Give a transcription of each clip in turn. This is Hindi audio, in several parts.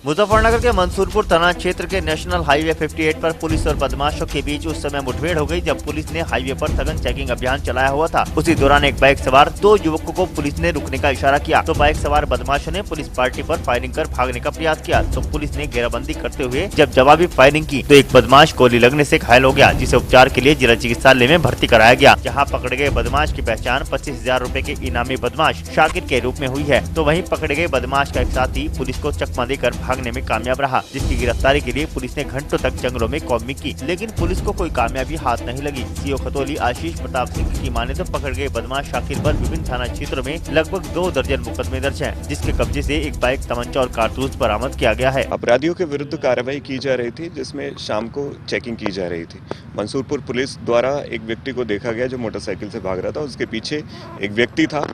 मुजफ्फरनगर के मंसूरपुर थाना क्षेत्र के नेशनल हाईवे 58 पर पुलिस और बदमाशों के बीच उस समय मुठभेड़ हो गई जब पुलिस ने हाईवे पर सघन चेकिंग अभियान चलाया हुआ था। उसी दौरान एक बाइक सवार दो युवकों को पुलिस ने रुकने का इशारा किया तो बाइक सवार बदमाशों ने पुलिस पार्टी पर फायरिंग कर भागने का प्रयास किया तो पुलिस ने घेराबंदी करते हुए जब जवाबी फायरिंग की तो एक बदमाश गोली लगने से घायल हो गया, जिसे उपचार के लिए जिला चिकित्सालय में भर्ती कराया गया, जहाँ पकड़े गए बदमाश की पहचान 25,000 रूपए के इनामी बदमाश शाकिर के रूप में हुई है। तो वहीं पकड़े गए बदमाश का एक साथी पुलिस को चकमा देकर भागने में कामयाब रहा, जिसकी गिरफ्तारी के लिए पुलिस ने घंटों तक जंगलों में कॉम्बिंग की, लेकिन पुलिस को कोई कामयाबी हाथ नहीं लगी। सीओ खतौली आशीष प्रताप सिंह की माने तो पकड़ गए बदमाश शाकिर पर विभिन्न थाना क्षेत्रों में लगभग 2 दर्जन मुकदमे दर्ज हैं, जिसके कब्जे से एक बाइक, तमंचा और कारतूस बरामद किया गया है। अपराधियों के विरुद्ध कार्रवाई की जा रही थी, जिसमें शाम को चेकिंग की जा रही थी। मंसूरपुर पुलिस द्वारा एक व्यक्ति को देखा गया जो मोटरसाइकिल से भाग रहा था। उसके पीछे एक व्यक्ति था,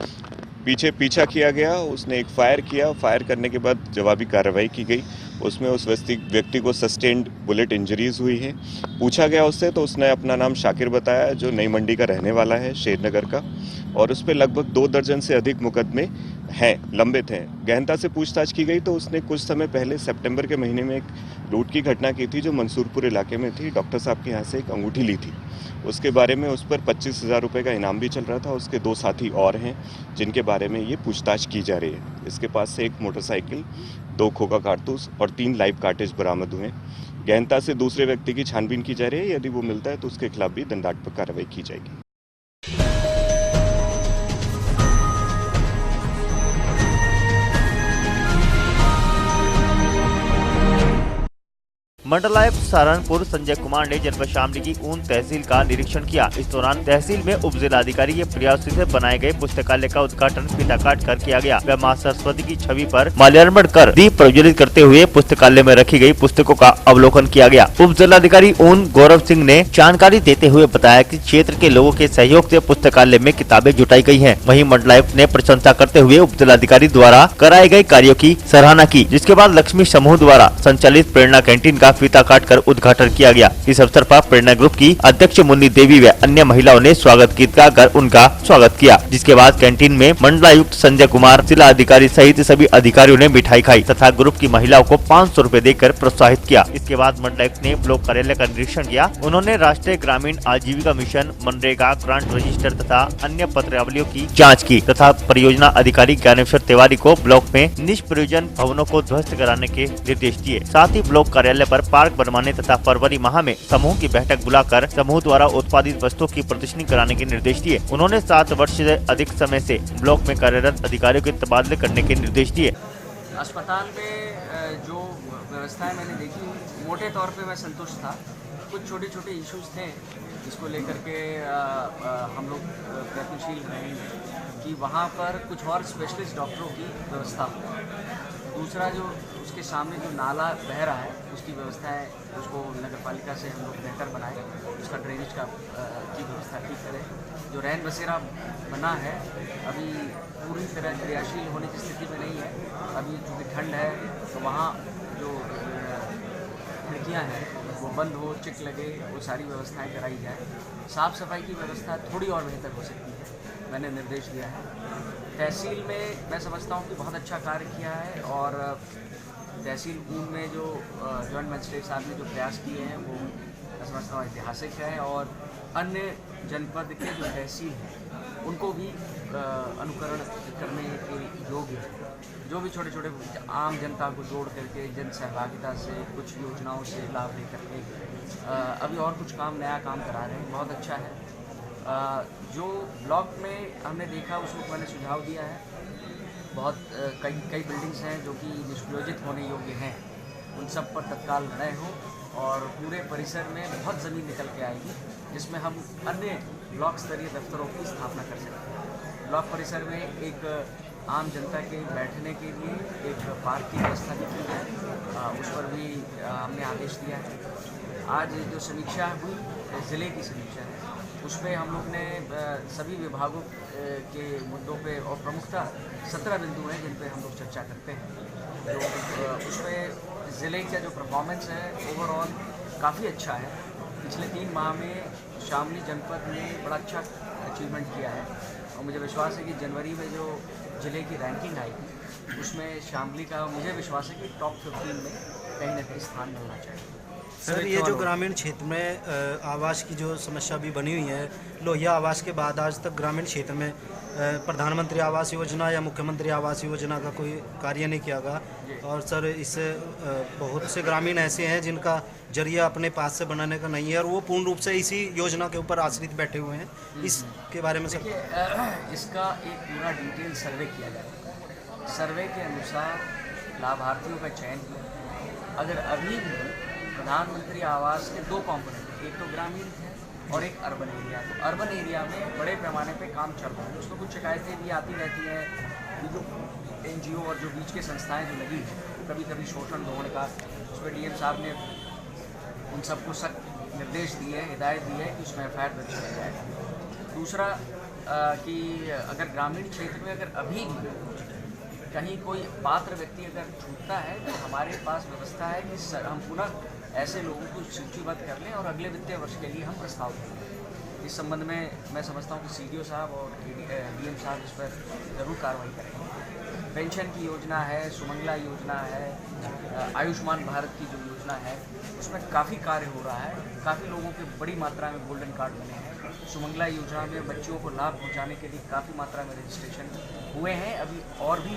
पीछा किया गया, उसने एक फायर किया। फायर करने के बाद जवाबी कार्रवाई की गई। उसमें उस व्यक्ति को सस्टेन्ड बुलेट इंजरीज हुई है। पूछा गया उससे तो उसने अपना नाम शाकिर बताया, जो नई मंडी का रहने वाला है, शेरनगर का, और उस पर लगभग 2 दर्जन से अधिक मुकदमे हैं, लंबित हैं। गहनता से पूछताछ की गई तो उसने कुछ समय पहले सितंबर के महीने में एक लूट की घटना की थी जो मंसूरपुर इलाके में थी। डॉक्टर साहब के यहाँ से एक अंगूठी ली थी, उसके बारे में उस पर 25,000 रुपये का इनाम भी चल रहा था। उसके 2 साथी और हैं जिनके बारे में ये पूछताछ की जा रही है। इसके पास से एक मोटरसाइकिल, 2 खोखा कारतूस और 3 लाइव कार्टेज बरामद हुए। गहनता से दूसरे व्यक्ति की छानबीन की जा रही है। यदि वो मिलता है तो उसके खिलाफ भी दंडात्मक कार्रवाई की जाएगी। मंडलायुक्त सहारनपुर संजय कुमार ने जनपद शामली की ऊन तहसील का निरीक्षण किया। इस दौरान तहसील में उप जिलाधिकारी के प्रयासों से बनाए गए पुस्तकालय का उद्घाटन फीता काट कर किया गया। वह मां सरस्वती की छवि पर माल्यार्पण कर दीप प्रज्वलित करते हुए पुस्तकालय में रखी गई पुस्तकों का अवलोकन किया गया। उप जिलाधिकारी ऊन गौरव सिंह ने जानकारी देते हुए बताया कि क्षेत्र के लोगों के सहयोग से पुस्तकालय में किताबें जुटाई गई हैं। वहीं मंडलायुक्त ने प्रशंसा करते हुए उप जिलाधिकारी द्वारा कराए गए कार्यों की सराहना की, जिसके बाद लक्ष्मी समूह द्वारा संचालित प्रेरणा कैंटीन का फीता काटकर उद्घाटन किया गया। इस अवसर पर प्रेरणा ग्रुप की अध्यक्ष मुन्नी देवी व अन्य महिलाओं ने स्वागत गीत गाकर उनका स्वागत किया, जिसके बाद कैंटीन में मंडलायुक्त संजय कुमार, जिला अधिकारी सहित सभी अधिकारियों ने मिठाई खाई तथा ग्रुप की महिलाओं को 500 रुपए देकर प्रोत्साहित किया। इसके बाद मंडलायुक्त ने ब्लॉक कार्यालय का निरीक्षण किया। उन्होंने राष्ट्रीय ग्रामीण आजीविका मिशन, मनरेगा ग्रांट रजिस्टर तथा अन्य पत्रावलियों की जाँच की तथा परियोजना अधिकारी ज्ञानेश्वर तिवारी को ब्लॉक में निष्प्रयोजन भवनों को ध्वस्त कराने के निर्देश दिए। साथ ही ब्लॉक कार्यालय पर पार्क बनवाने तथा फरवरी माह में समूह की बैठक बुलाकर समूह द्वारा उत्पादित वस्तुओं की प्रदर्शनी कराने के निर्देश दिए। उन्होंने 7 वर्ष से अधिक समय से ब्लॉक में कार्यरत अधिकारियों के तबादले करने के निर्देश दिए। अस्पताल में जो व्यवस्थाएं मैंने देखी, मोटे तौर पे मैं संतुष्ट था। कुछ छोटे छोटे इश्यूज थे जिसको लेकर के हम लोग प्रयत्नशील रहेंगे कि वहाँ पर कुछ और स्पेशलिस्ट डॉक्टरों की व्यवस्था हो। दूसरा, जो उसके सामने जो नाला बह रहा है उसकी व्यवस्था है, उसको नगर पालिका से हम लोग बेहतर बनाए, उसका ड्रेनेज का की व्यवस्था ठीक करें। जो रैन बसेरा बना है अभी पूरी तरह क्रियाशील होने की स्थिति में नहीं है। अभी चूँकि ठंड है तो वहाँ जो खिड़कियाँ हैं वो बंद हो, चिक लगे, वो सारी व्यवस्थाएं कराई जाए। साफ़ सफाई की व्यवस्था थोड़ी और बेहतर हो सकती है, मैंने निर्देश दिया है। तहसील में मैं समझता हूँ कि बहुत अच्छा कार्य किया है और तहसील ऊन में जो जॉइंट मजिस्ट्रेट साहब ने जो प्रयास किए हैं वो मैं समझता हूँ ऐतिहासिक है और अन्य जनपद के जो तहसील हैं उनको भी अनुकरण करने के योग्य है। जो भी छोटे छोटे आम जनता को जोड़ करके जन सहभागिता से कुछ योजनाओं से लाभ ले करके अभी और कुछ नया काम करा रहे हैं, बहुत अच्छा है। जो ब्लॉक में हमने देखा उसको मैंने सुझाव दिया है। बहुत कई बिल्डिंग्स हैं जो कि निष्प्रयोजित होने योग्य हैं, उन सब पर तत्काल निर्णय हो और पूरे परिसर में बहुत ज़मीन निकल के आएगी जिसमें हम अन्य ब्लॉक स्तरीय दफ्तरों की स्थापना कर सकते हैं। ब्लॉक परिसर में एक आम जनता के बैठने के लिए एक पार्क की व्यवस्था भी की जाए, उस पर भी हमने आदेश दिया है। आज जो समीक्षा हुई ज़िले की समीक्षा है, उसमें हम लोग ने सभी विभागों के मुद्दों पे और प्रमुखता 17 बिंदु हैं जिन पे हम लोग चर्चा करते हैं। तो उसमें ज़िले का जो परफॉर्मेंस है ओवरऑल काफ़ी अच्छा है। पिछले 3 माह में शामली जनपद ने बड़ा अच्छा अचीवमेंट किया है और मुझे विश्वास है कि जनवरी में जो ज़िले की रैंकिंग आई उसमें शामली का मुझे विश्वास है कि टॉप 15 में कहीं ना कहीं स्थान मिलना चाहिए। सर ये जो ग्रामीण क्षेत्र में आवास की जो समस्या भी बनी हुई है, लोहिया आवास के बाद आज तक ग्रामीण क्षेत्र में प्रधानमंत्री आवास योजना या मुख्यमंत्री आवास योजना का कोई कार्य नहीं किया गया। और सर इससे बहुत से ग्रामीण ऐसे हैं जिनका जरिया अपने पास से बनाने का नहीं है और वो पूर्ण रूप से इसी योजना के ऊपर आश्रित बैठे हुए हैं। इसके बारे में सर देखिए, इसका एक पूरा डिटेल सर्वे किया जाएगा। सर्वे के अनुसार लाभार्थियों का चयन किया। अगर अभी भी प्रधानमंत्री आवास के 2 कंपोनेंट, एक तो ग्रामीण है और एक अर्बन एरिया, तो अर्बन एरिया में बड़े पैमाने पे काम चल रहा है। उसमें कुछ शिकायतें भी आती रहती हैं, ये जो NGO और जो बीच के संस्थाएं जो लगी हैं, कभी कभी शोषण ढोने का, उसमें DM साहब ने उन सबको सख्त निर्देश दिए हैं, हिदायत दी है कि उसमें FIR दर्ज किया जाएगा। दूसरा कि अगर ग्रामीण क्षेत्र में अगर अभी भी कहीं कोई पात्र व्यक्ति अगर छूटता है तो हमारे पास व्यवस्था है कि हम पुनः ऐसे लोगों को सूचीबद्ध कर लें और अगले वित्तीय वर्ष के लिए हम प्रस्ताव दें। इस संबंध में मैं समझता हूँ कि CDO साहब और DM साहब इस पर ज़रूर कार्रवाई करेंगे। पेंशन की योजना है, सुमंगला योजना है, आयुष्मान भारत की जो योजना है, उसमें काफ़ी कार्य हो रहा है। काफ़ी लोगों के बड़ी मात्रा में गोल्डन कार्ड बने हैं। सुमंगला योजना में बच्चों को लाभ पहुँचाने के लिए काफ़ी मात्रा में रजिस्ट्रेशन हुए हैं। अभी और भी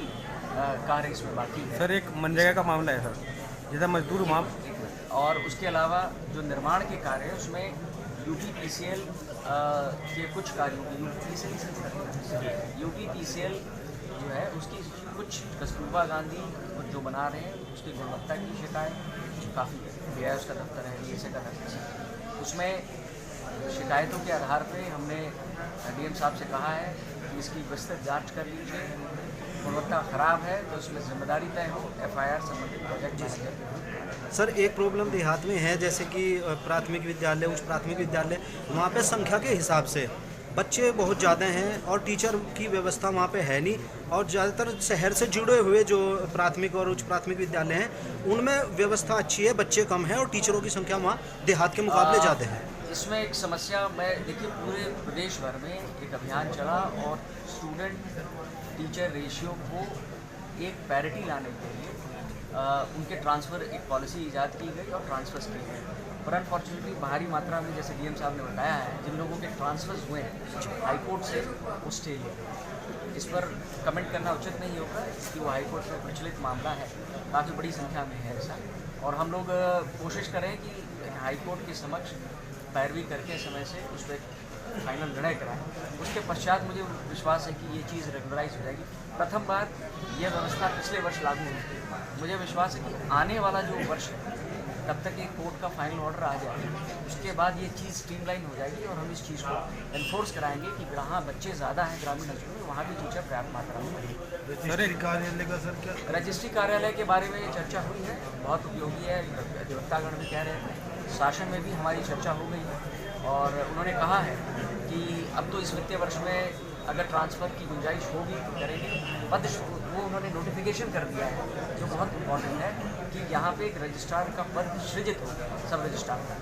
कार्य इसमें बाकी है। सर एक मनरेगा का मामला है सर, जैसा मजदूर वहाँ, और उसके अलावा जो निर्माण के कार्य है उसमें UTPCL के कुछ कार्यों की UTPCL जो है उसकी कुछ कस्तूरबा गांधी जो बना रहे हैं उसकी गुणवत्ता की शिकायत काफ़ी है। DI उसका दफ्तर है, DSA का दफ्तर है। उसमें शिकायतों के आधार पे हमने DM साहब से कहा है कि इसकी विस्तृत जांच कर लीजिए, गुणवत्ता ख़राब है तो उसमें जिम्मेदारी तय हो, FIR संबंधित प्रोजेक्ट मैनेजर। सर एक प्रॉब्लम देहात में है, जैसे कि प्राथमिक विद्यालय, उच्च प्राथमिक विद्यालय, वहाँ पे संख्या के हिसाब से बच्चे बहुत ज़्यादा हैं और टीचर की व्यवस्था वहाँ पे है नहीं। और ज़्यादातर शहर से जुड़े हुए जो प्राथमिक और उच्च प्राथमिक विद्यालय हैं उनमें व्यवस्था अच्छी है, बच्चे कम हैं और टीचरों की संख्या वहाँ देहात के मुकाबले ज़्यादा है। इसमें एक समस्या, मैं देखिए पूरे प्रदेश भर में एक अभियान चला और स्टूडेंट टीचर रेशियो को एक पैरिटी लाने के लिए उनके ट्रांसफ़र एक पॉलिसी ईजाद की गई और ट्रांसफ़र्स किए गए। पर अनफॉर्चुनेटली भारी मात्रा में, जैसे DM साहब ने बताया है, जिन लोगों के ट्रांसफ़र्स हुए हैं हाईकोर्ट से वो स्टे लिए। इस पर कमेंट करना उचित नहीं होगा कि वो हाईकोर्ट में प्रचलित मामला है, काफ़ी बड़ी संख्या में है ऐसा। और हम लोग कोशिश करें कि हाईकोर्ट के समक्ष पैरवी करके समय से उस पर फाइनल निर्णय कराएं। उसके पश्चात मुझे विश्वास है कि ये चीज़ रेगुलराइज हो जाएगी। प्रथम बार यह व्यवस्था पिछले वर्ष लागू हुई थी। मुझे विश्वास है कि आने वाला जो वर्ष है तब तक एक कोर्ट का फाइनल ऑर्डर आ जाए, उसके बाद ये चीज़ स्ट्रीमलाइन हो जाएगी और हम इस चीज़ को एनफोर्स कराएंगे कि जहाँ बच्चे ज़्यादा हैं ग्रामीण अंचलों में वहाँ भी टीचर पर्याप्त मात्रा में मिलेंगे। रजिस्ट्री कार्यालय का सर क्या? रजिस्ट्री कार्यालय के बारे में चर्चा हुई है, बहुत उपयोगी है। अधिवक्तागण भी कह रहे हैं, शासन में भी हमारी चर्चा हो गई है और उन्होंने कहा है कि अब तो इस वित्तीय वर्ष में अगर ट्रांसफ़र की गुंजाइश होगी तो करेंगे। पद वो उन्होंने नोटिफिकेशन कर दिया है, जो बहुत इम्पॉर्टेंट है कि यहाँ पे एक रजिस्ट्रार का पद सृजित हो गया, सब रजिस्ट्रार का।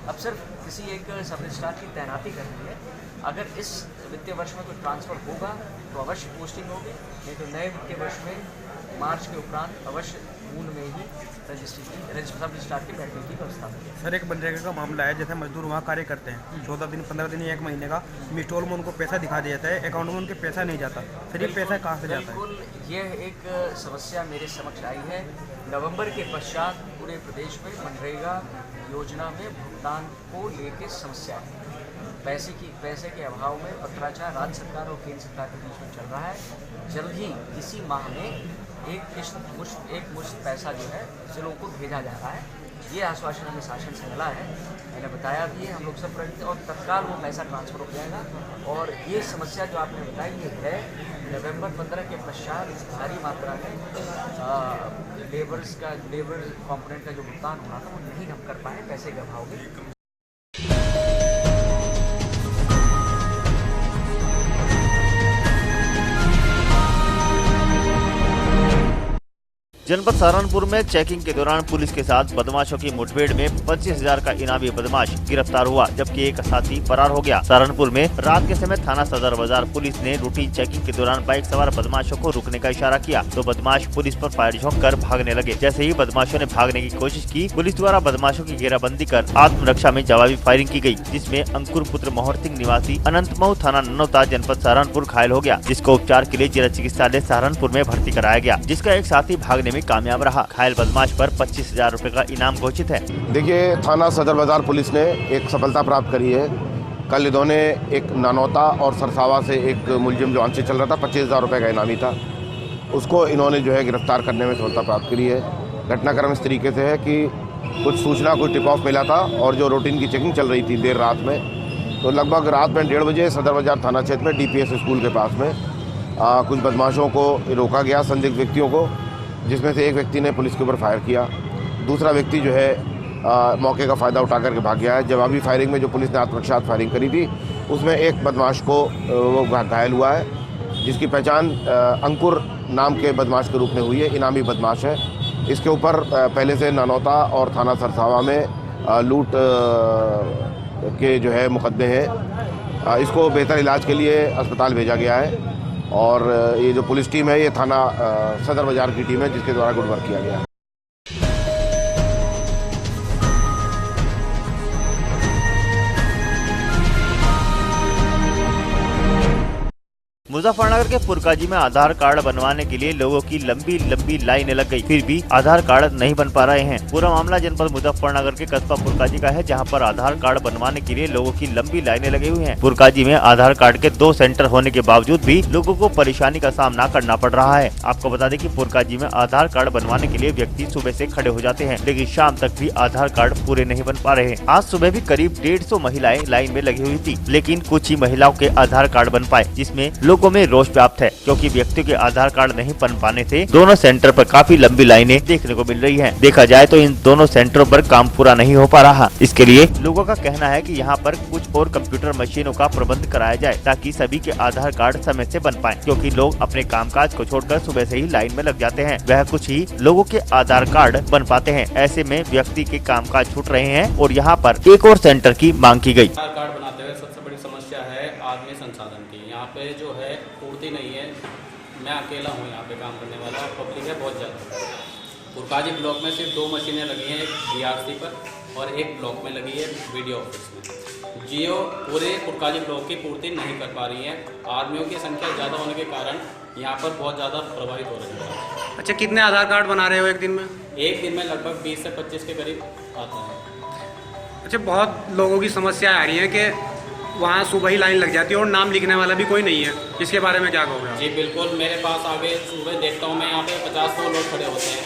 अब सिर्फ किसी एक सब रजिस्ट्रार की तैनाती करनी है। अगर इस वित्तीय वर्ष में कोई ट्रांसफ़र होगा तो अवश्य पोस्टिंग होगी, नहीं तो नए वित्तीय वर्ष में मार्च के उपरांत अवश्य मूल में ही सब रजिस्ट्रार के बैठने की व्यवस्था होगी। सर एक मनरेगा का मामला है, जैसे मजदूर वहाँ कार्य करते हैं 14 दिन 15 दिन या 1 महीने का, मिस्टोल में उनको पैसा दिखा दिया जाता है, अकाउंट में उनके पैसा नहीं जाता। सर ये पैसा कहाँ से जाता है? बिल्कुल, यह एक समस्या मेरे समक्ष आई है। नवंबर के पश्चात पूरे प्रदेश में मनरेगा योजना में भुगतान को लेकर समस्या है। पैसे के अभाव में पत्राचार राज्य सरकार और केंद्र सरकार के बीच में चल रहा है। जल्द ही इसी माह में एक मुश्त पैसा जो है जिलों को भेजा जा रहा है। ये आश्वासन हमें शासन से मिला है, मैंने बताया भी है, हम लोग सब और तत्काल वो पैसा ट्रांसफ़र हो जाएगा। और ये समस्या जो आपने बताई ये है, नवंबर 15 के पश्चात भारी मात्रा में लेबर कॉम्पोनेंट का जो भुगतान होना था वो नहीं हम कर पाए पैसे के अभाव में। जनपद सहारनपुर में चेकिंग के दौरान पुलिस के साथ बदमाशों की मुठभेड़ में 25,000 का इनामी बदमाश गिरफ्तार हुआ, जबकि एक साथी फरार हो गया। सहारनपुर में रात के समय थाना सदर बाजार पुलिस ने रूटीन चेकिंग के दौरान बाइक सवार बदमाशों को रुकने का इशारा किया तो बदमाश पुलिस पर फायर झोंक कर भागने लगे। जैसे ही बदमाशों ने भागने की कोशिश की, पुलिस द्वारा बदमाशों की घेराबंदी कर आत्मरक्षा में जवाबी फायरिंग की गई, जिसमें अंकुर पुत्र मोहर सिंह निवासी अनंतमऊ थाना ननौता जनपद सहारनपुर घायल हो गया, जिसको उपचार के लिए जिला चिकित्सालय सहारनपुर में भर्ती कराया गया, जिसका एक साथी भागने में कामयाब रहा। घायल बदमाश पर 25,000 रूपए का इनाम घोषित है। देखिए, थाना सदर बाजार पुलिस ने एक सफलता प्राप्त करी है। कल इन्होंने एक नानौता और सरसावा से एक मुलजिम जो आंशिक चल रहा था, 25,000 रुपये का इनामी था, उसको इन्होंने जो है गिरफ्तार करने में सफलता प्राप्त करी है। घटनाक्रम इस तरीके से है कि कुछ सूचना, कुछ टिप ऑफ मिला था और जो रूटीन की चेकिंग चल रही थी देर रात में, तो लगभग रात में 1:30 बजे सदर बाजार थाना क्षेत्र में DPS स्कूल के पास में कुछ बदमाशों को रोका गया, संदिग्ध व्यक्तियों को, जिसमें से एक व्यक्ति ने पुलिस के ऊपर फायर किया, दूसरा व्यक्ति जो है मौके का फ़ायदा उठा करके भाग गया है। जवाबी फायरिंग में जो पुलिस ने आत्मरक्षा फायरिंग करी थी, उसमें एक बदमाश को वो घायल हुआ है, जिसकी पहचान अंकुर नाम के बदमाश के रूप में हुई है, इनामी बदमाश है। इसके ऊपर पहले से नानौता और थाना सरसावा में लूट के जो है मुकदमे हैं। इसको बेहतर इलाज के लिए अस्पताल भेजा गया है और ये जो पुलिस टीम है, ये थाना सदर बाजार की टीम है, जिसके द्वारा गुड वर्क किया गया है। मुजफ्फरनगर के पुरकाजी में आधार कार्ड बनवाने के लिए लोगों की लंबी लंबी लाइनें लग गई, फिर भी आधार कार्ड नहीं बन पा रहे हैं। पूरा मामला जनपद मुजफ्फरनगर के कस्बा पुरकाजी का है, जहां पर आधार कार्ड बनवाने के लिए लोगों की लंबी लाइनें लगी हुई हैं। पुरकाजी में आधार कार्ड के 2 सेंटर होने के बावजूद भी लोगों को परेशानी का सामना करना पड़ रहा है। आपको बता दें कि पुरकाजी में आधार कार्ड बनवाने के लिए व्यक्ति सुबह से खड़े हो जाते हैं, लेकिन शाम तक भी आधार कार्ड पूरे नहीं बन पा रहे हैं। आज सुबह भी करीब 150 महिलाएं लाइन में लगी हुई थी, लेकिन कुछ ही महिलाओं के आधार कार्ड बन पाए, जिसमें लोगों में रोष व्याप्त है, क्योंकि व्यक्तियों के आधार कार्ड नहीं बन पाने से दोनों सेंटर पर काफी लंबी लाइनें देखने को मिल रही हैं। देखा जाए तो इन दोनों सेंटरों पर काम पूरा नहीं हो पा रहा। इसके लिए लोगों का कहना है कि यहाँ पर कुछ और कंप्यूटर मशीनों का प्रबंध कराया जाए, ताकि सभी के आधार कार्ड समय से बन पाए, क्योंकि लोग अपने कामकाज को छोड़कर सुबह से ही लाइन में लग जाते हैं। वह कुछ ही लोगों के आधार कार्ड बन पाते हैं। ऐसे में व्यक्ति के कामकाज छूट रहे हैं और यहाँ पर एक और सेंटर की मांग की गयी। आधार कार्ड बनाते हुए सबसे बड़ी समस्या है आदमी संसाधन की। यहाँ पे जो है पूर्ति नहीं है। मैं अकेला हूँ यहाँ पे काम करने वाला और पब्लिक है बहुत ज़्यादा। पुरकाजी ब्लॉक में सिर्फ 2 मशीनें लगी हैं, एक DRC पर और एक ब्लॉक में लगी है BDO ऑफिस में। जियो पूरे पुरकाजी ब्लॉक की पूर्ति नहीं कर पा रही है। आदमियों की संख्या ज़्यादा होने के कारण यहाँ पर बहुत ज़्यादा प्रभावित हो रही है। अच्छा, कितने आधार कार्ड बना रहे हो एक दिन में? एक दिन में लगभग 20 से 25 के करीब आता है। अच्छा, बहुत लोगों की समस्या आ रही है कि वहाँ सुबह ही लाइन लग जाती है और नाम लिखने वाला भी कोई नहीं है। इसके बारे में क्या कहोगे? जी बिल्कुल, मेरे पास आगे सुबह देखता हूँ मैं यहाँ पे 50-100 लोग खड़े होते हैं,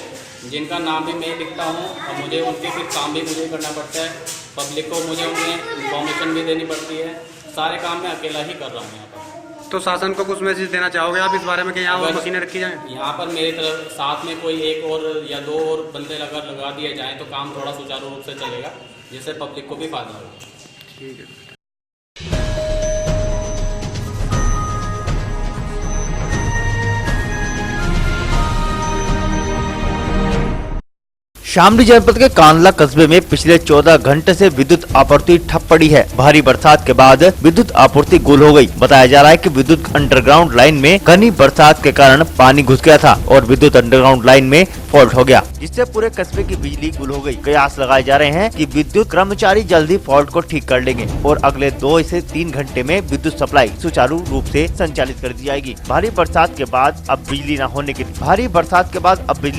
जिनका नाम भी मैं लिखता हूँ और मुझे उनके फिर काम भी मुझे करना पड़ता है। पब्लिक को मुझे उन्हें इन्फॉर्मेशन भी देनी पड़ती है। सारे काम मैं अकेला ही कर रहा हूँ यहाँ पर। तो शासन को कुछ मैसेज देना चाहोगे आप इस बारे में कि यहाँ और मशीनें रखी जाएँ? यहाँ पर मेरी तरफ साथ में कोई 1 और या 2 और बंदे अगर लगा दिए जाएँ तो काम थोड़ा सुचारू रूप से चलेगा, जिससे पब्लिक को भी फायदा होगा। ठीक है। शामली जनपद के कांदला कस्बे में पिछले 14 घंटे से विद्युत आपूर्ति ठप पड़ी है। भारी बरसात के बाद विद्युत आपूर्ति गुल हो गई। बताया जा रहा है कि विद्युत अंडरग्राउंड लाइन में घनी बरसात के कारण पानी घुस गया था और विद्युत अंडरग्राउंड लाइन में फॉल्ट हो गया, जिससे पूरे कस्बे की बिजली गुल हो गई। कयास लगाए जा रहे हैं कि विद्युत कर्मचारी जल्द ही फॉल्ट को ठीक कर लेंगे और अगले 2 से 3 घंटे में विद्युत सप्लाई सुचारू रूप से संचालित कर दी जाएगी। भारी बरसात के बाद अब बिजली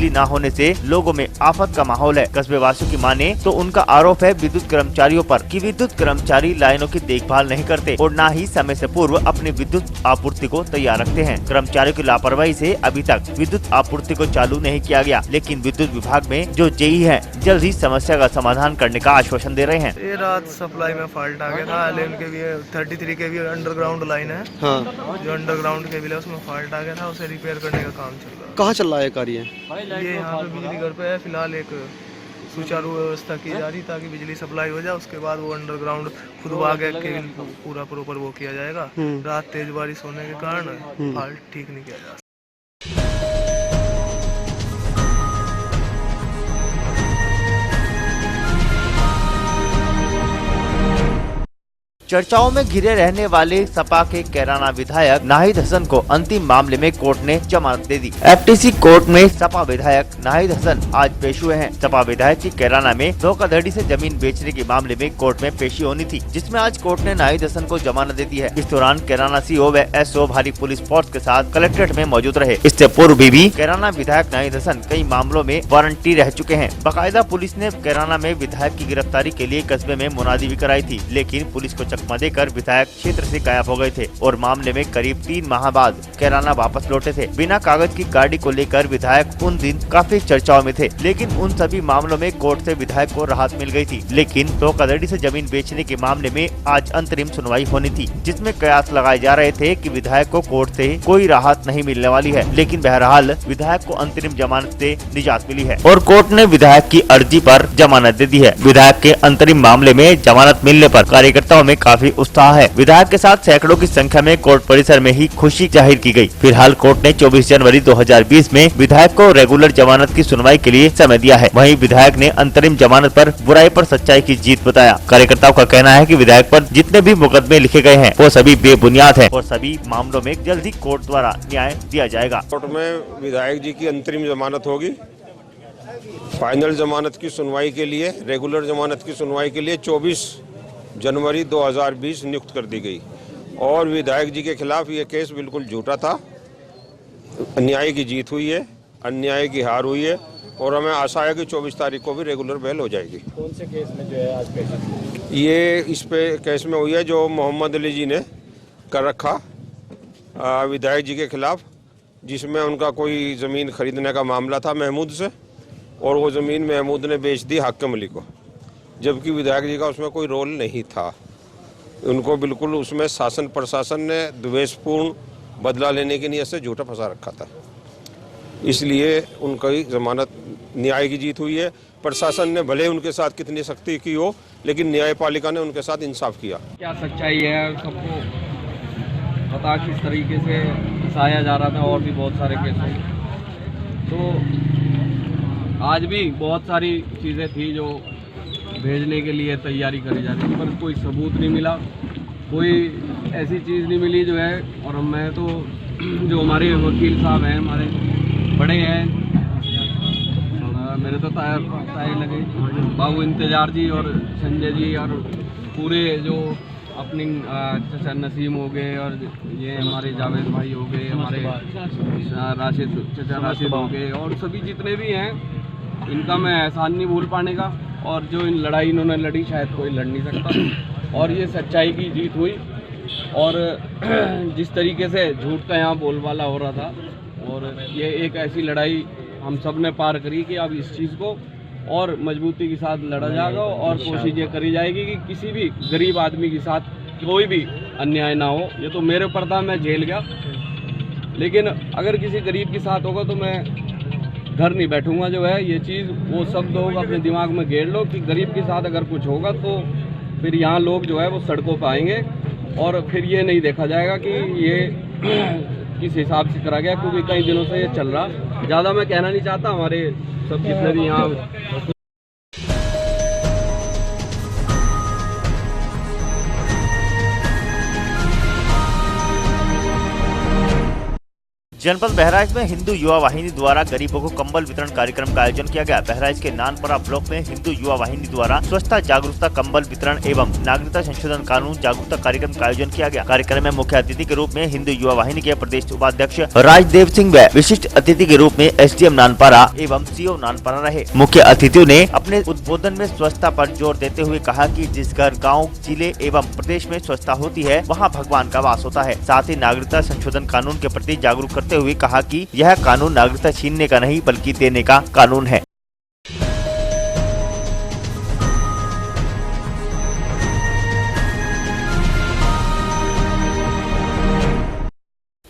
न होने से लोगों में आफत का माहौल है। कस्बे वासियों की माने तो उनका आरोप है विद्युत कर्मचारियों पर कि विद्युत कर्मचारी लाइनों की देखभाल नहीं करते और न ही समय से पूर्व अपनी विद्युत आपूर्ति को तैयार रखते हैं। कर्मचारियों की लापरवाही से अभी तक विद्युत आपूर्ति को चालू नहीं किया गया, लेकिन विद्युत विभाग में जो जेई है जल्द ही समस्या का समाधान करने का आश्वासन दे रहे हैं। ये रात सप्लाई में फॉल्ट आ गया था। LN के भी 33 के भी अंडरग्राउंड लाइन है। हाँ। जो अंडरग्राउंड केबल है उसमें फॉल्ट आ गया था, उसे रिपेयर करने का काम चल रहा है। कहाँ चल रहा है कार्य? ये यहाँ पे बिजली घर पे है। फिलहाल एक सुचारू व्यवस्था की जा रही ताकि बिजली सप्लाई हो जाए। उसके बाद वो अंडरग्राउंड खुदवा के केबल पूरा प्रॉपर वो किया जाएगा। रात तेज बारिश होने के कारण फॉल्ट ठीक नहीं किया जा सकता। चर्चाओं में घिरे रहने वाले सपा के कैराना विधायक नाहिद हसन को अंतिम मामले में कोर्ट ने जमानत दे दी। एफटीसी कोर्ट में सपा विधायक नाहिद हसन आज पेश हुए हैं। सपा विधायक की कैराना में धोखाधड़ी से जमीन बेचने के मामले में कोर्ट में पेशी होनी थी, जिसमें आज कोर्ट ने नाहिद हसन को जमानत दे दी है। इस दौरान कैराना सीओ व एसओ भारी पुलिस फोर्स के साथ कलेक्ट्रेट में मौजूद रहे। इससे पूर्व भी कैराना विधायक नाहिद हसन कई मामलों में वारंटी रह चुके हैं। बाकायदा पुलिस ने कैराना में विधायक की गिरफ्तारी के लिए कस्बे में मुनादी भी कराई थी, लेकिन पुलिस को चकमा देकर विधायक क्षेत्र से गायब हो गए थे और मामले में करीब 3 माह बाद कैराना वापस लौटे थे। बिना कागज की गाड़ी को लेकर विधायक उन दिन काफी चर्चाओं में थे, लेकिन उन सभी मामलों में कोर्ट से विधायक को राहत मिल गई थी। लेकिन धोखाधड़ी से जमीन बेचने के मामले में आज अंतरिम सुनवाई होनी थी, जिसमें कयास लगाए जा रहे थे कि विधायक को कोर्ट से कोई राहत नहीं मिलने वाली है। लेकिन बहरहाल विधायक को अंतरिम जमानत से निजात मिली है और कोर्ट ने विधायक की अर्जी पर जमानत दे दी है। विधायक के अंतरिम मामले में जमानत मिलने पर कार्यकर्ताओं में काफी उत्साह है। विधायक के साथ सैकड़ों की संख्या में कोर्ट परिसर में ही खुशी जाहिर की गई। फिलहाल कोर्ट ने 24 जनवरी 2020 में विधायक को रेगुलर जमानत की सुनवाई के लिए समय दिया है। वहीं विधायक ने अंतरिम जमानत पर बुराई पर सच्चाई की जीत बताया। कार्यकर्ताओं का कहना है कि विधायक पर जितने भी मुकदमे लिखे गए हैं वो सभी बेबुनियाद हैं और सभी मामलों में जल्द ही कोर्ट द्वारा न्याय दिया जाएगा। कोर्ट में विधायक जी की अंतरिम जमानत होगी। फाइनल जमानत की सुनवाई के लिए, रेगुलर जमानत की सुनवाई के लिए 24 जनवरी 2020 नियुक्त कर दी गई और विधायक जी के खिलाफ ये केस बिल्कुल झूठा था। अन्याय की जीत हुई है, अन्याय की हार हुई है और हमें आशा है कि 24 तारीख को भी रेगुलर बेल हो जाएगी। कौन से केस में जो है आज पेश? ये इस पे केस में हुई है जो मोहम्मद अली जी ने कर रखा विधायक जी के खिलाफ, जिसमें उनका कोई ज़मीन खरीदने का मामला था महमूद से और वो ज़मीन महमूद ने बेच दी हाकिम अली को, जबकि विधायक जी का उसमें कोई रोल नहीं था। उनको बिल्कुल उसमें शासन प्रशासन ने द्वेषपूर्ण बदला लेने की नीयत से झूठा फंसा रखा था, इसलिए उनकी जमानत न्याय की जीत हुई है। प्रशासन ने भले उनके साथ कितनी सख्ती की हो, लेकिन न्यायपालिका ने उनके साथ इंसाफ किया। क्या सच्चाई है सबको पता, किस तरीके से फंसाया जा रहा था और भी बहुत सारे केस। तो आज भी बहुत सारी चीज़ें थी जो भेजने के लिए तैयारी करी जा रही थी, पर कोई सबूत नहीं मिला, कोई ऐसी चीज़ नहीं मिली जो है। और मैं तो जो हमारे वकील साहब हैं, हमारे बड़े हैं, मेरे तो ताए लगे बाबू इंतजार जी और संजय जी और पूरे जो अपनी चाचा नसीम हो गए और ये हमारे जावेद भाई हो गए, हमारे चाचा राशिद हो गए और सभी जितने भी हैं, इनका मैं एहसान नहीं भूल पाने का। और जो इन लड़ाई इन्होंने लड़ी शायद कोई लड़ नहीं सकता और ये सच्चाई की जीत हुई। और जिस तरीके से झूठ का यहाँ बोलबाला हो रहा था, और ये एक ऐसी लड़ाई हम सब ने पार करी कि अब इस चीज़ को और मजबूती के साथ लड़ा जाएगा और कोशिश ये करी जाएगी कि किसी भी गरीब आदमी के साथ कोई भी अन्याय ना हो। ये तो मेरे ऊपर था, मैं झेल गया, लेकिन अगर किसी गरीब के साथ होगा तो मैं घर नहीं बैठूंगा। जो है ये चीज़ वो सब लोग अपने दिमाग में घेर लो कि गरीब के साथ अगर कुछ होगा तो फिर यहाँ लोग जो है वो सड़कों पर आएंगे और फिर ये नहीं देखा जाएगा कि ये किस हिसाब से करा गया, क्योंकि कई दिनों से ये चल रहा। ज़्यादा मैं कहना नहीं चाहता, हमारे सब जितने भी यहाँ जनपद बहराइच में हिंदू युवा वाहिनी द्वारा गरीबों को कंबल वितरण कार्यक्रम का आयोजन किया गया। बहराइच के नानपरा ब्लॉक में हिंदू युवा वाहिनी द्वारा स्वच्छता जागरूकता कंबल वितरण एवं नागरिकता संशोधन कानून जागरूकता कार्यक्रम का आयोजन किया गया। कार्यक्रम में मुख्य अतिथि के रूप में हिंदू युवा वाहिनी के प्रदेश उपाध्यक्ष राजदेव सिंह व विशिष्ट अतिथि के रूप में एसडीएम नानपारा एवं सीओ नानपारा रहे। मुख्य अतिथियों ने अपने उद्बोधन में स्वच्छता पर जोर देते हुए कहा कि जिस घर, गाँव, जिले एवं प्रदेश में स्वच्छता होती है वहाँ भगवान का वास होता है। साथ ही नागरिकता संशोधन कानून के प्रति जागरूक करते हुए कहा कि यह कानून नागरिकता छीनने का नहीं बल्कि देने का कानून है।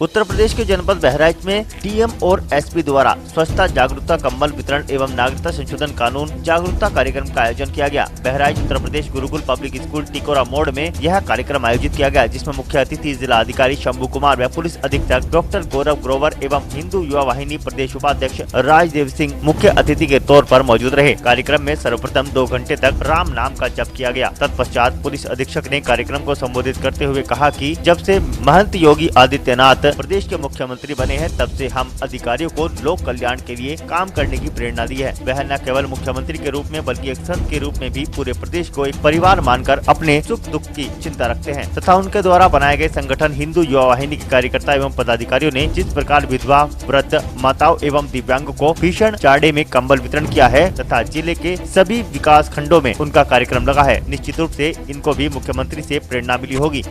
उत्तर प्रदेश के जनपद बहराइच में डीएम और एसपी द्वारा स्वच्छता जागरूकता कंबल वितरण एवं नागरिकता संशोधन कानून जागरूकता कार्यक्रम का आयोजन किया गया। बहराइच उत्तर प्रदेश गुरुकुल पब्लिक स्कूल टिकोरा मोड़ में यह कार्यक्रम आयोजित किया गया, जिसमें मुख्य अतिथि जिला अधिकारी शंभू कुमार व पुलिस अधीक्षक डॉक्टर गौरव ग्रोवर एवं हिंदू युवा वाहिनी प्रदेश उपाध्यक्ष राजदेव सिंह मुख्य अतिथि के तौर पर मौजूद रहे। कार्यक्रम में सर्वप्रथम 2 घंटे तक राम नाम का जप किया गया। तत्पश्चात पुलिस अधीक्षक ने कार्यक्रम को संबोधित करते हुए कहा कि जब से महंत योगी आदित्यनाथ प्रदेश के मुख्यमंत्री बने हैं, तब से हम अधिकारियों को लोक कल्याण के लिए काम करने की प्रेरणा दी है। वह न केवल मुख्यमंत्री के रूप में बल्कि एक संत के रूप में भी पूरे प्रदेश को एक परिवार मानकर अपने सुख दुख की चिंता रखते हैं तथा उनके द्वारा बनाए गए संगठन हिंदू युवा वाहिनी के कार्यकर्ता एवं पदाधिकारियों ने जिस प्रकार विधवा, वृद्ध, माताओं एवं दिव्यांगों को भीषण जाड़े में कंबल वितरण किया है तथा जिले के सभी विकास खंडों में उनका कार्यक्रम लगा है, निश्चित रूप से इनको भी मुख्यमंत्री से प्रेरणा मिली होगी।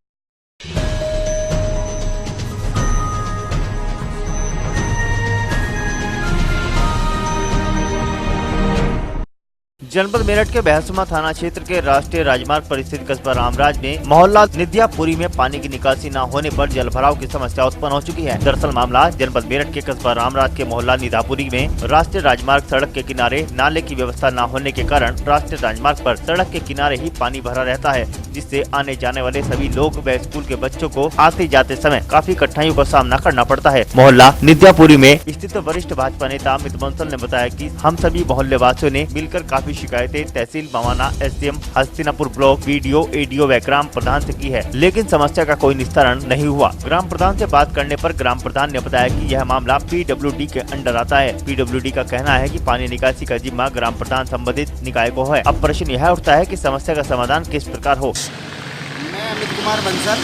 जनपद मेरठ के बहसुमा थाना क्षेत्र के राष्ट्रीय राजमार्ग पर स्थित कस्बा रामराज में मोहल्ला निध्यापुरी में पानी की निकासी न होने पर जल भराव की समस्या उत्पन्न हो चुकी है। दरअसल मामला जनपद मेरठ के कस्बा रामराज के मोहल्ला निध्यापुरी में राष्ट्रीय राजमार्ग सड़क के किनारे नाले की व्यवस्था न होने के कारण राष्ट्रीय राजमार्ग पर सड़क के किनारे ही पानी भरा रहता है, जिससे आने जाने वाले सभी लोग व स्कूल के बच्चों को आते जाते समय काफी कठिनाइयों का सामना करना पड़ता है। मोहल्ला निध्यापुरी में स्थित वरिष्ठ भाजपा नेता अमित बंसल ने बताया कि हम सभी मोहल्ले वासियों ने मिलकर काफी शिकायतें तहसील Mawana, SDM Hastinapur block, BDO, ADO व ग्राम प्रधान से की है, लेकिन समस्या का कोई निस्तारण नहीं हुआ। ग्राम प्रधान से बात करने पर ग्राम प्रधान ने बताया कि यह मामला पीडब्ल्यूडी के अंडर आता है। पीडब्ल्यूडी का कहना है कि पानी निकासी का जिम्मा ग्राम प्रधान संबंधित निकाय को है। अब प्रश्न यह उठता है कि समस्या का समाधान किस प्रकार हो। मैं अमित कुमार बंसल,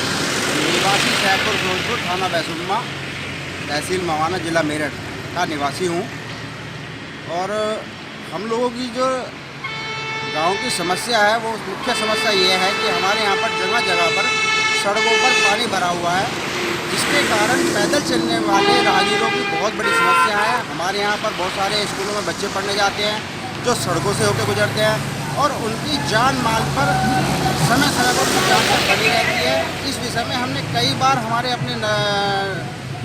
निवासी सैदपुर फिरोजपुर, थाना बहसुमा, तहसील मवाना, जिला मेरठ का निवासी हूँ। और हम लोगों की जो गांव की समस्या है वो मुख्य समस्या ये है कि हमारे यहाँ पर जगह जगह पर सड़कों पर पानी भरा हुआ है, जिसके कारण पैदल चलने वाले राहगीरों की बहुत बड़ी समस्या है। हमारे यहाँ पर बहुत सारे स्कूलों में बच्चे पढ़ने जाते हैं जो सड़कों से होकर गुजरते हैं और उनकी जान माल पर समय समय पर उनकी जान बनी रहती है। इस विषय में हमने कई बार हमारे अपने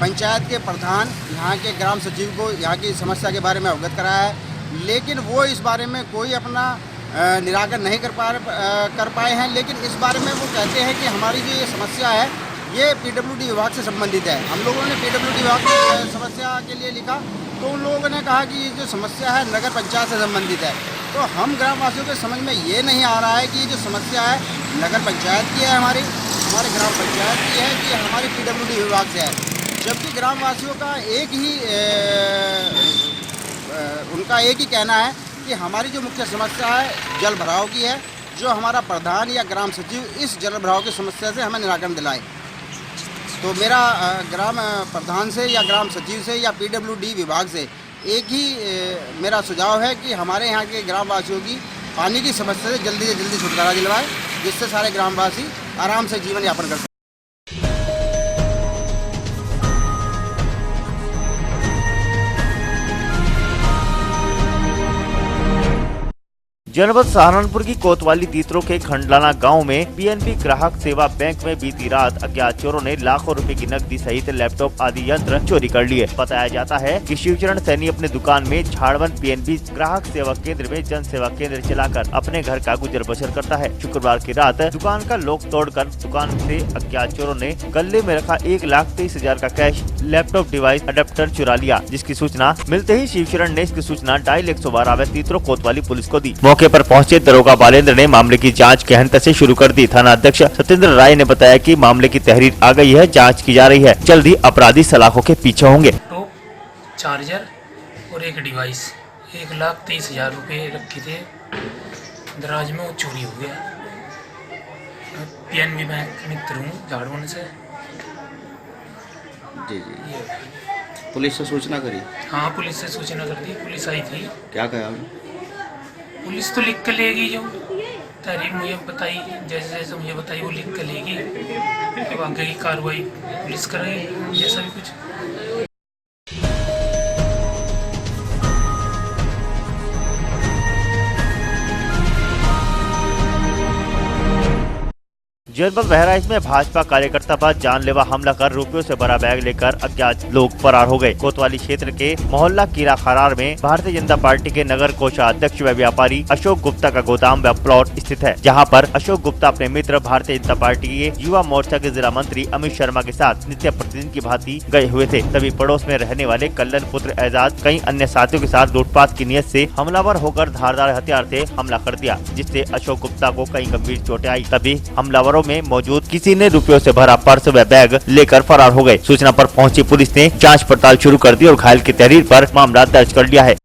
पंचायत के प्रधान, यहाँ के ग्राम सचिव को यहाँ की समस्या के बारे में अवगत कराया है, लेकिन वो इस बारे में कोई अपना निराकरण नहीं कर पाए हैं। लेकिन इस बारे में वो कहते हैं कि हमारी जो ये समस्या है ये पीडब्ल्यूडी विभाग से संबंधित है। हम लोगों ने पीडब्ल्यूडी विभाग की समस्या के लिए लिखा तो उन लोगों ने कहा कि ये जो समस्या है नगर पंचायत से संबंधित है। तो हम ग्रामवासियों के समझ में ये नहीं आ रहा है कि ये जो समस्या है नगर पंचायत की है, हमारे ग्राम पंचायत की है कि हमारी पीडब्ल्यूडी विभाग से है। जबकि ग्रामवासियों का उनका एक ही कहना है कि हमारी जो मुख्य समस्या है जल भराव की है, जो हमारा प्रधान या ग्राम सचिव इस जल भराव की समस्या से हमें निराकरण दिलाए। तो मेरा ग्राम प्रधान से या ग्राम सचिव से या पीडब्ल्यूडी विभाग से एक ही मेरा सुझाव है कि हमारे यहाँ के ग्रामवासियों की पानी की समस्या से जल्दी छुटकारा दिलवाए, जिससे सारे ग्रामवासी आराम से जीवन यापन कर सकें। जनपद सहारनपुर की कोतवाली दीतरों के खंडलाना गांव में पीएनबी ग्राहक सेवा बैंक में बीती रात अज्ञात चोरों ने लाखों रुपए की नकदी सहित लैपटॉप आदि यंत्र चोरी कर लिए। बताया जाता है कि शिवचरण सैनी अपने दुकान में झाड़वन पीएनबी ग्राहक सेवा केंद्र में जन सेवा केंद्र चलाकर अपने घर का गुजर बसर करता है। शुक्रवार की रात दुकान का लॉक तोड़कर दुकान से अज्ञात चोरों ने गले में रखा 1,23,000 का कैश, लैपटॉप डिवाइस, अडेप्टर चुरा लिया, जिसकी सूचना मिलते ही शिवचरण ने इसकी सूचना डायल 112 व तीतरो कोतवाली पुलिस को दी। मौके पर पहुंचे दरोगा बालेंद्र ने मामले की जांच गहनता से शुरू कर दी। थाना अध्यक्ष सत्येंद्र राय ने बताया कि मामले की तहरीर आ गई है, जांच की जा रही है, जल्द ही अपराधी सलाखों के पीछे होंगे। तो चार्जर और एक डिवाइस 1,23,000 रुपये रखे थे दराज में, वो चोरी हो गया। पीएनबी बैंक मित्र हूँ झाड़वन से। जी पुलिस से सूचना करी? हाँ, पुलिस से सूचना कर दी, पुलिस आई थी। क्या कहा? पुलिस तो लिख कर लेगी, जो तहरीर मुझे बताई, जैसे जैसे मुझे बताई वो लिख कर लेगी। अब आगे की कार्रवाई पुलिस करेगी, जैसा भी कुछ। जनपद बहराइच में भाजपा कार्यकर्ता पर जानलेवा हमला कर रुपयों से भरा बैग लेकर अज्ञात लोग फरार हो गए। कोतवाली क्षेत्र के मोहल्ला कीला खरार में भारतीय जनता पार्टी के नगर कोषाध्यक्ष व व्यापारी अशोक गुप्ता का गोदाम व प्लॉट स्थित है, जहां पर अशोक गुप्ता अपने मित्र भारतीय जनता पार्टी के युवा मोर्चा के जिला मंत्री अमित शर्मा के साथ नित्य प्रतिदिन की भांति गए हुए थे। तभी पड़ोस में रहने वाले कल्लन पुत्र एजाज कई अन्य साथियों के साथ लूटपाट की नियत से हमलावर होकर धारदार हथियार से हमला कर दिया, जिससे अशोक गुप्ता को कई गंभीर चोटें आई। तभी हमलावरों में मौजूद किसी ने रुपयों से भरा पर्स व बैग लेकर फरार हो गए। सूचना पर पहुंची पुलिस ने जांच पड़ताल शुरू कर दी और घायल की तहरीर पर मामला दर्ज कर लिया है।